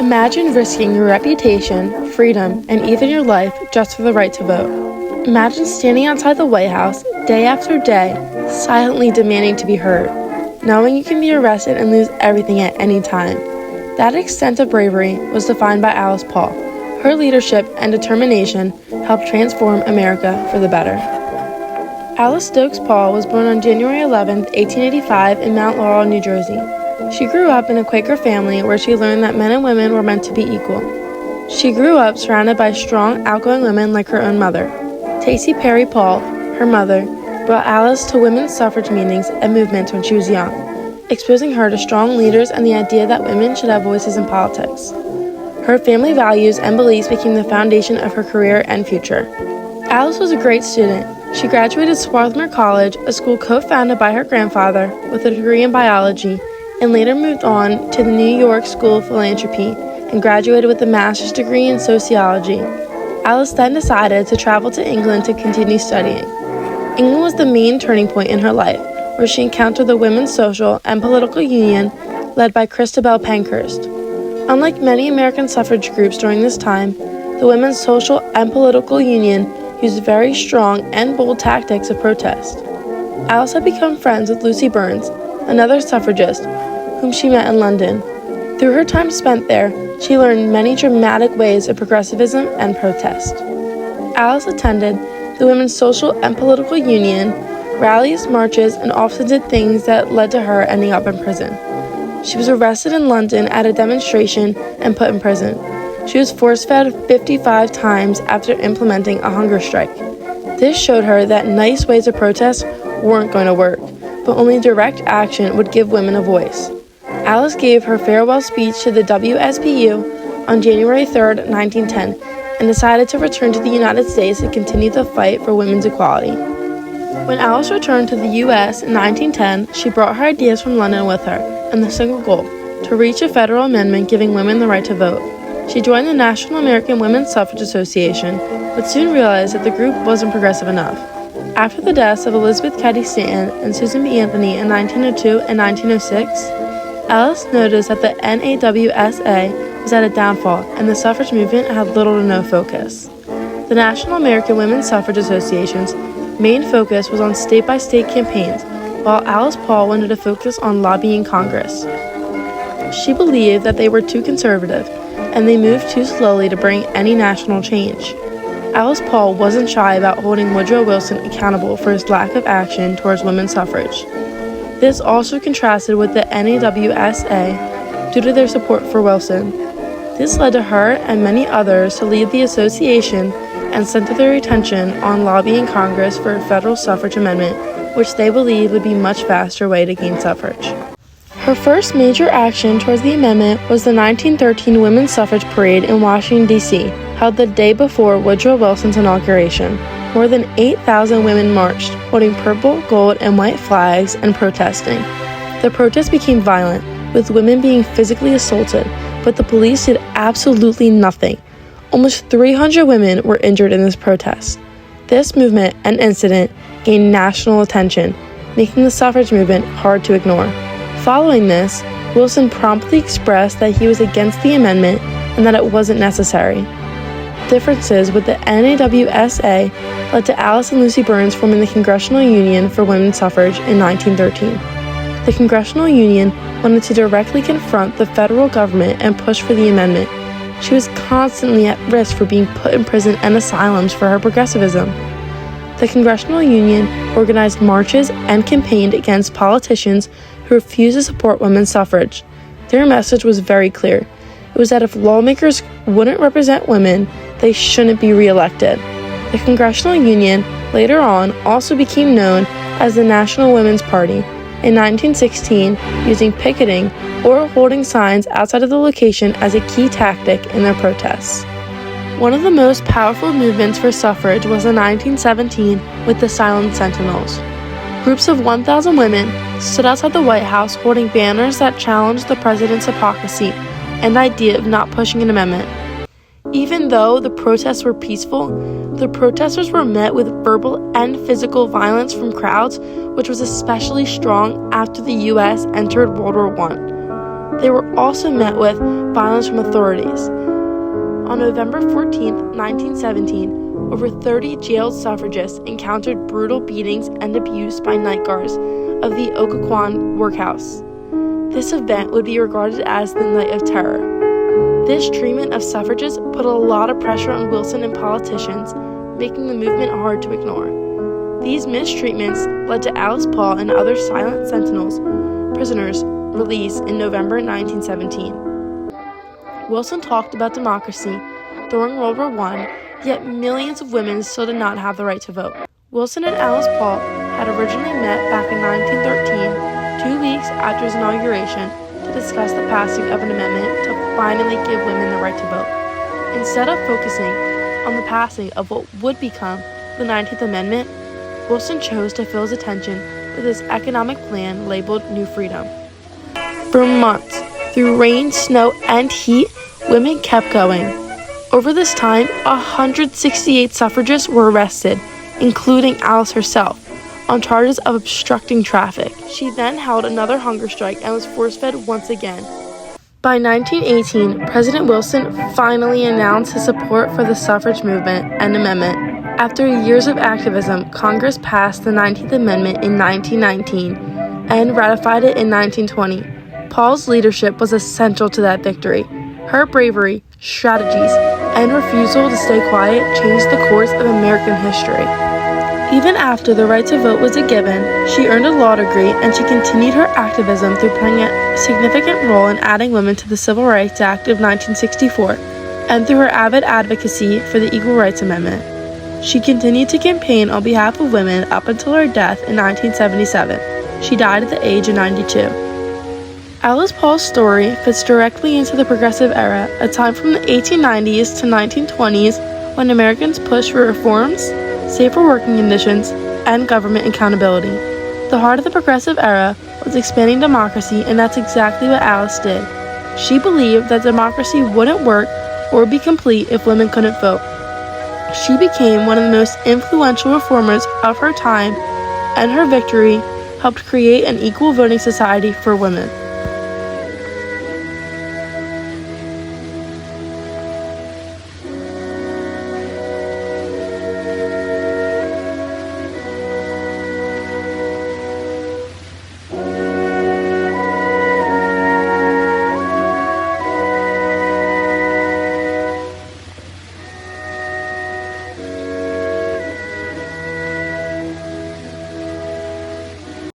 Imagine risking your reputation, freedom, and even your life just for the right to vote. Imagine standing outside the White House day after day, silently demanding to be heard, knowing you can be arrested and lose everything at any time. That extent of bravery was defined by Alice Paul. Her leadership and determination helped transform America for the better. Alice Stokes Paul was born on January 11, 1885 in Mount Laurel, New Jersey. She grew up in a Quaker family where she learned that men and women were meant to be equal. She grew up surrounded by strong, outgoing women like her own mother. Tacy Perry Paul, her mother, brought Alice to women's suffrage meetings and movements when she was young, exposing her to strong leaders and the idea that women should have voices in politics. Her family values and beliefs became the foundation of her career and future. Alice was a great student. She graduated Swarthmore College, a school co-founded by her grandfather, with a degree in biology, and later moved on to the New York School of Philanthropy and graduated with a master's degree in sociology. Alice then decided to travel to England to continue studying. England was the main turning point in her life, where she encountered the Women's Social and Political Union led by Christabel Pankhurst. Unlike many American suffrage groups during this time, the Women's Social and Political Union used very strong and bold tactics of protest. Alice had become friends with Lucy Burns, another suffragist, whom she met in London. Through her time spent there, she learned many dramatic ways of progressivism and protest. Alice attended the Women's Social and Political Union, rallies, marches, and often did things that led to her ending up in prison. She was arrested in London at a demonstration and put in prison. She was force-fed 55 times after implementing a hunger strike. This showed her that nice ways of protest weren't going to work, but only direct action would give women a voice. Alice gave her farewell speech to the WSPU on January 3, 1910, and decided to return to the United States to continue the fight for women's equality. When Alice returned to the U.S. in 1910, she brought her ideas from London with her, and the single goal, to reach a federal amendment giving women the right to vote. She joined the National American Women's Suffrage Association, but soon realized that the group wasn't progressive enough. After the deaths of Elizabeth Cady Stanton and Susan B. Anthony in 1902 and 1906, Alice noticed that the NAWSA was at a downfall and the suffrage movement had little to no focus. The National American Women's Suffrage Association's main focus was on state-by-state campaigns, while Alice Paul wanted to focus on lobbying Congress. She believed that they were too conservative, and they moved too slowly to bring any national change. Alice Paul wasn't shy about holding Woodrow Wilson accountable for his lack of action towards women's suffrage. This also contrasted with the NAWSA due to their support for Wilson. This led to her and many others to leave the association and center their attention on lobbying Congress for a federal suffrage amendment, which they believed would be a much faster way to gain suffrage. Her first major action towards the amendment was the 1913 Women's Suffrage Parade in Washington, D.C., held the day before Woodrow Wilson's inauguration. More than 8,000 women marched, holding purple, gold, and white flags and protesting. The protest became violent, with women being physically assaulted, but the police did absolutely nothing. Almost 300 women were injured in this protest. This movement and incident gained national attention, making the suffrage movement hard to ignore. Following this, Wilson promptly expressed that he was against the amendment and that it wasn't necessary. Differences with the NAWSA led to Alice and Lucy Burns forming the Congressional Union for Women's Suffrage in 1913. The Congressional Union wanted to directly confront the federal government and push for the amendment. She was constantly at risk for being put in prison and asylums for her progressivism. The Congressional Union organized marches and campaigned against politicians who refused to support women's suffrage. Their message was very clear. It was that if lawmakers wouldn't represent women, they shouldn't be re-elected. The Congressional Union later on also became known as the National Women's Party in 1916, using picketing or holding signs outside of the location as a key tactic in their protests. One of the most powerful movements for suffrage was in 1917 with the Silent Sentinels. Groups of 1,000 women stood outside the White House holding banners that challenged the president's hypocrisy and idea of not pushing an amendment. Even though the protests were peaceful, the protesters were met with verbal and physical violence from crowds, which was especially strong after the U.S. entered World War I. They were also met with violence from authorities. On November 14, 1917, over 30 jailed suffragists encountered brutal beatings and abuse by night guards of the Occoquan workhouse. This event would be regarded as the Night of Terror. This treatment of suffragists put a lot of pressure on Wilson and politicians, making the movement hard to ignore. These mistreatments led to Alice Paul and other silent sentinels prisoners released in November 1917. Wilson talked about democracy during World War I, yet millions of women still did not have the right to vote. Wilson and Alice Paul had originally met back in 1913, 2 weeks after his inauguration, to discuss the passing of an amendment to finally give women the right to vote. Instead of focusing on the passing of what would become the 19th Amendment, Wilson chose to fill his attention with his economic plan labeled New Freedom. For months, through rain, snow, and heat, women kept going. Over this time, 168 suffragists were arrested, including Alice herself, on charges of obstructing traffic. She then held another hunger strike and was force-fed once again. By 1918, President Wilson finally announced his support for the suffrage movement and amendment. After years of activism, Congress passed the 19th Amendment in 1919 and ratified it in 1920. Paul's leadership was essential to that victory. Her bravery, strategies, and refusal to stay quiet changed the course of American history. Even after the right to vote was a given, she earned a law degree and she continued her activism through playing a significant role in adding women to the Civil Rights Act of 1964 and through her avid advocacy for the Equal Rights Amendment. She continued to campaign on behalf of women up until her death in 1977. She died at the age of 92. Alice Paul's story fits directly into the Progressive Era, a time from the 1890s to 1920s when Americans pushed for reforms, safer working conditions, and government accountability. The heart of the Progressive Era was expanding democracy, and that's exactly what Alice did. She believed that democracy wouldn't work or be complete if women couldn't vote. She became one of the most influential reformers of her time, and her victory helped create an equal voting society for women.